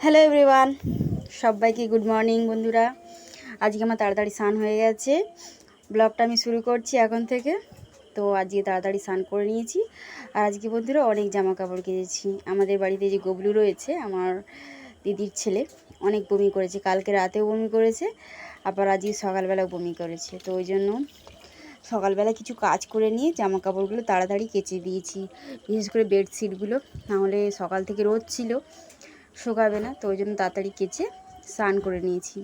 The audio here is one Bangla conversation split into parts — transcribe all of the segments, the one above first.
হ্যালো এভরিওয়ান, সবাইকে গুড মর্নিং বন্ধুরা। আজকে আমার তাড়াতাড়ি স্নান হয়ে গেছে। ব্লগটা আমি শুরু করছি এখন থেকে। তো আজকে তাড়াতাড়ি স্নান করে নিয়েছি। আর আজকে বন্ধুরা অনেক জামা কাপড় কিনেছি। আমাদের বাড়িতে যে গবলু রয়েছে, আমার দিদির ছেলে, অনেক বমি করেছে। কালকে রাতেও বমি করেছে, আবার আজকে সকালবেলাও বমি করেছে। তো ওই জন্য সকালবেলা কিছু কাজ করে নিয়ে জামা কাপড়গুলো তাড়াতাড়ি কেচে দিয়েছি, বিশেষ করে বেডশিটগুলো। নাহলে সকাল থেকে রোদ ছিল, শুকাবে না। তো ওই জন্য তাড়াতাড়ি কেচে স্নান করে নিয়েছি।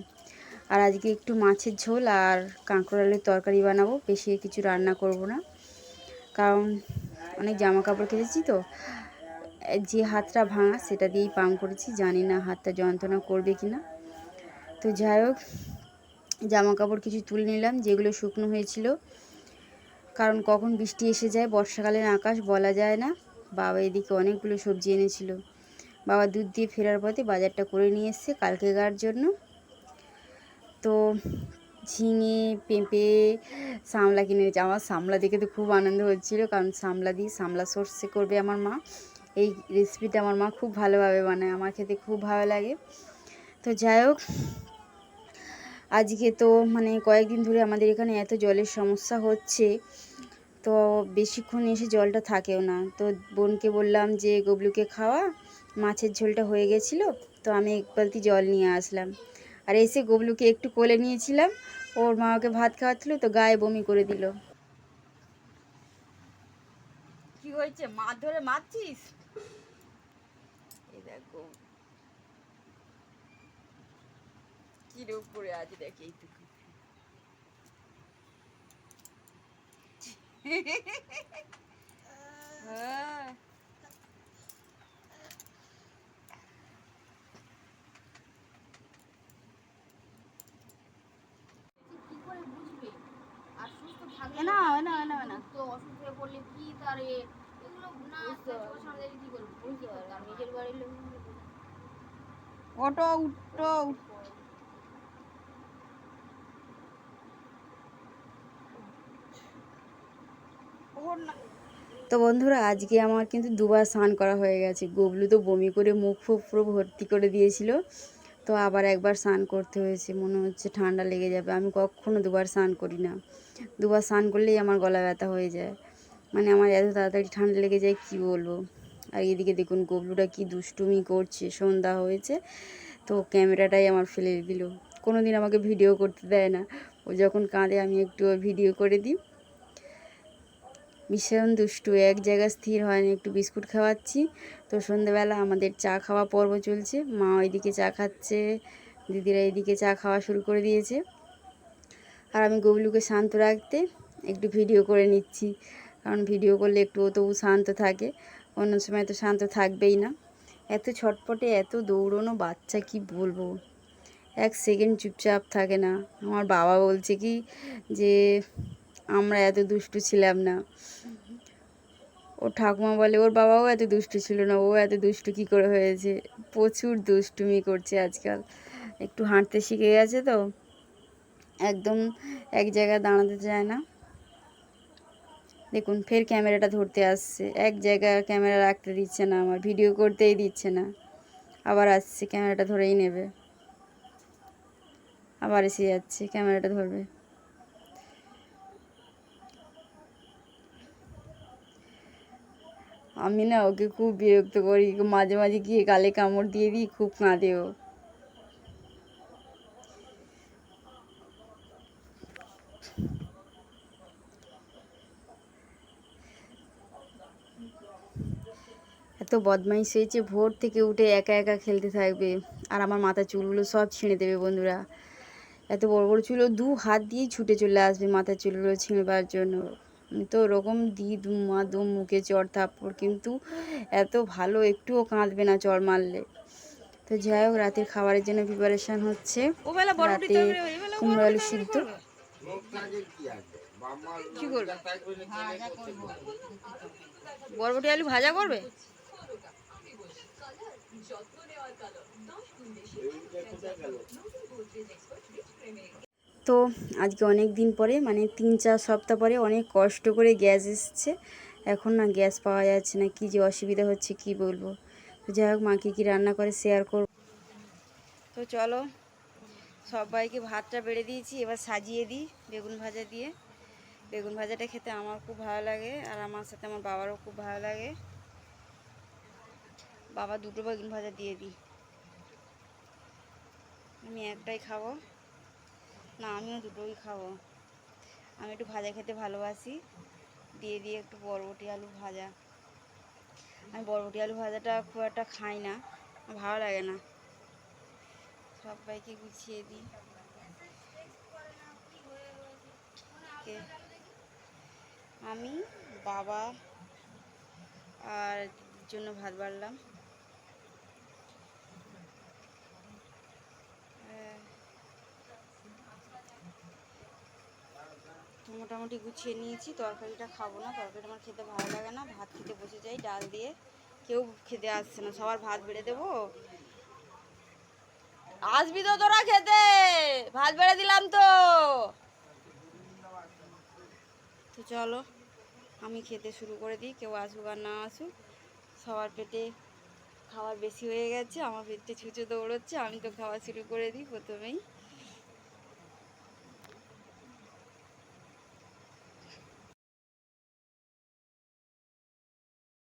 আর আজকে একটু মাছের ঝোল আর কাঁকড় আলুর তরকারি বানাবো। বেশি কিছু রান্না করব না, কারণ অনেক জামা কাপড় কেচেছি। তো যে হাতটা ভাঙা সেটা দিয়েই পাম করেছি, জানি না হাতটা যন্ত্রণা করবে কি না। তো যাই হোক, জামা কাপড় কিছু তুলে নিলাম যেগুলো শুকনো হয়েছিল, কারণ কখন বৃষ্টি এসে যায়, বর্ষাকালের আকাশ বলা যায় না। বাবা এদিকে অনেকগুলো সবজি এনেছিল। বাবা দুধ দিয়ে ফেরার পথে বাজারটা করে নিয়ে এসছে কালকেকার জন্য। তো ঝিঙে, পেঁপে, সামলা কিনেছে। আমার সামলা দেখে তো খুব আনন্দ হচ্ছিলো, কারণ সামলা দিয়ে সামলা সর্ষে করবে আমার মা। এই রেসিপিটা আমার মা খুব ভালোভাবে বানায়, আমার খেতে খুব ভালো লাগে। তো যাই হোক, আজকে তো কয়েকদিন ধরে আমাদের এখানে এত জলের সমস্যা হচ্ছে, তো বেশিক্ষণ এসে জলটা থাকেও না। তো বোনকে বললাম যে গবলুকে খাওয়া, মাছের ঝোলটা হয়ে গেছিলো, তো আমি এক বালতি জল নিয়ে আসলাম। আর এসে গবলুকে একটু কোলে নিয়েছিলাম, ওর মা ওকে ভাত খাওয়াচ্ছিল, তো গায়ে বমি করে দিল। কি হয়েছে, মাছ ধরে মারছিস? এই দেখো কি রোগ পড়ে আছে, দেখে এইটুকু। হ্যাঁ, না না না না, তো অসুস্থ হয়ে পড়লে কি তার এগুলো না সামনে কি করবো, বুঝতে পারো নিজের বাড়ির লোক। অটো উঠো। তো বন্ধুরা, আজকে আমার কিন্তু দুবার স্নান করা হয়ে গেছে। গবলু তো বমি করে মুখ ফুখ পুরো ভর্তি করে দিয়েছিল, তো আবার একবার স্নান করতে হয়েছে। মনে হচ্ছে ঠান্ডা লেগে যাবে। আমি কখনো দুবার স্নান করি না, দুবার স্নান করলেই আমার গলা ব্যথা হয়ে যায়। আমার এত তাড়াতাড়ি ঠান্ডা লেগে যায় কি বলবো। আর এদিকে দেখুন গবলুটা কি দুষ্টুমি করছে। সন্ধ্যা হয়েছে, তো ক্যামেরাটাই আমার ফেলে দিল। কোনো দিন আমাকে ভিডিও করতে দেয় না, ও যখন কাঁদে আমি একটু ভিডিও করে দিই। ভীষণ দুষ্টু, এক জায়গায় স্থির হয় না। একটু বিস্কুট খাওয়াচ্ছি, তো সন্ধ্যেবেলা আমাদের চা খাওয়া পর্ব চলছে। মা ওইদিকে চা খাচ্ছে, দিদিরা এইদিকে চা খাওয়া শুরু করে দিয়েছে। আর আমি গবলুকে শান্ত রাখতে একটু ভিডিও করে নিচ্ছি, কারণ ভিডিও করলে একটু ও তবু শান্ত থাকে, অন্য সময় তো শান্ত থাকবেই না। এত ছটপটে, এত দৌড়নো বাচ্চা, কি বলবো, এক সেকেন্ড চুপচাপ থাকে না। আমার বাবা বলছে কি যে আমরা এত দুষ্টু ছিলাম না। ওর ঠাকুমা বলে ওর বাবাও এত দুষ্টু ছিল না, ও এত দুষ্টু কী করে হয়েছে। প্রচুর দুষ্টুমি করছে আজকাল, একটু হাঁটতে শিখে গেছে তো, একদম এক জায়গায় দাঁড়াতে চায় না। দেখুন ফের ক্যামেরাটা ধরতে আসছে, এক জায়গায় ক্যামেরা রাখতে দিচ্ছে না, আমার ভিডিও করতেই দিচ্ছে না। আবার আসছে, ক্যামেরাটা ধরেই নেবে, আবার এসে যাচ্ছে, ক্যামেরাটা ধরবে। আমি না ওকে খুব বিরক্ত করি, মাঝে মাঝে গিয়ে গালে কামড় দিয়ে দিই, খুব কাঁদে ও। এত বদমাইশ হয়েছে, ভোর থেকে উঠে একা একা খেলতে থাকবে, আর আমার মাথা চুলগুলো সব ছিঁড়ে দেবে বন্ধুরা। এত বড় বড় চুল, দু হাত দিয়েই ছুটে চলে আসবে মাথার চুলগুলো ছিঁড়বার জন্য। তো ওরকম দিই দু মুখে চড় থাপ্পড়, কিন্তু এত ভালো, একটুও কাঁদবে না চড় মারলে। তো যাই হোক, রাতের খাবারের জন্য প্রিপারেশান হচ্ছে। রাতে কুমড়ো আলু সিদ্ধ। কি করবে, বরবটি আলু ভাজা করবে। তো আজকে অনেক দিন পরে, 3-4 সপ্তাহ পরে অনেক কষ্ট করে গ্যাস এসছে। এখন না গ্যাস পাওয়া যাচ্ছে না, কি যে অসুবিধা হচ্ছে কি বলবো। তো যাই হোক, মা কী রান্না করে শেয়ার করব। তো চলো, সবাইকে ভাতটা বেড়ে দিয়েছি, এবার সাজিয়ে দিই বেগুন ভাজা দিয়ে। বেগুন ভাজাটা খেতে আমার খুব ভালো লাগে, আর আমার সাথে আমার বাবারও খুব ভালো লাগে। বাবা দুটো বেগুন ভাজা দিয়ে দিই, আমি একটাই খাবো না, আমিও দুটোই খাবো। আমি একটু ভাজা খেতে ভালোবাসি। দিয়ে দিয়ে একটু বরবটি আলু ভাজা। আমি বরবটি আলু ভাজাটা খুব একটা খাই না, ভালো লাগে না। সবাইকে গুছিয়ে দিই। আমি, বাবা আর দিদির জন্য ভাত বাড়লাম। মোটামুটি গুছিয়ে নিয়েছি। তরকারিটা খাবো না, তরকারিটা আমার খেতে ভালো লাগে না। ভাত খেতে বসে যাই ডাল দিয়ে, কেউ খেতে আসছে না, সবার ভাত বেড়ে দেবো। আসবি তো তোরা খেতে, ভাত বেড়ে দিলাম তো। তো চলো আমি খেতে শুরু করে দিই, কেউ আসুক আর না আসুক। সবার পেটে খাবার বেশি হয়ে গেছে, আমার পেটে ছুঁচো দৌড়চ্ছে, আমি তো খাওয়া শুরু করে দিই প্রথমেই।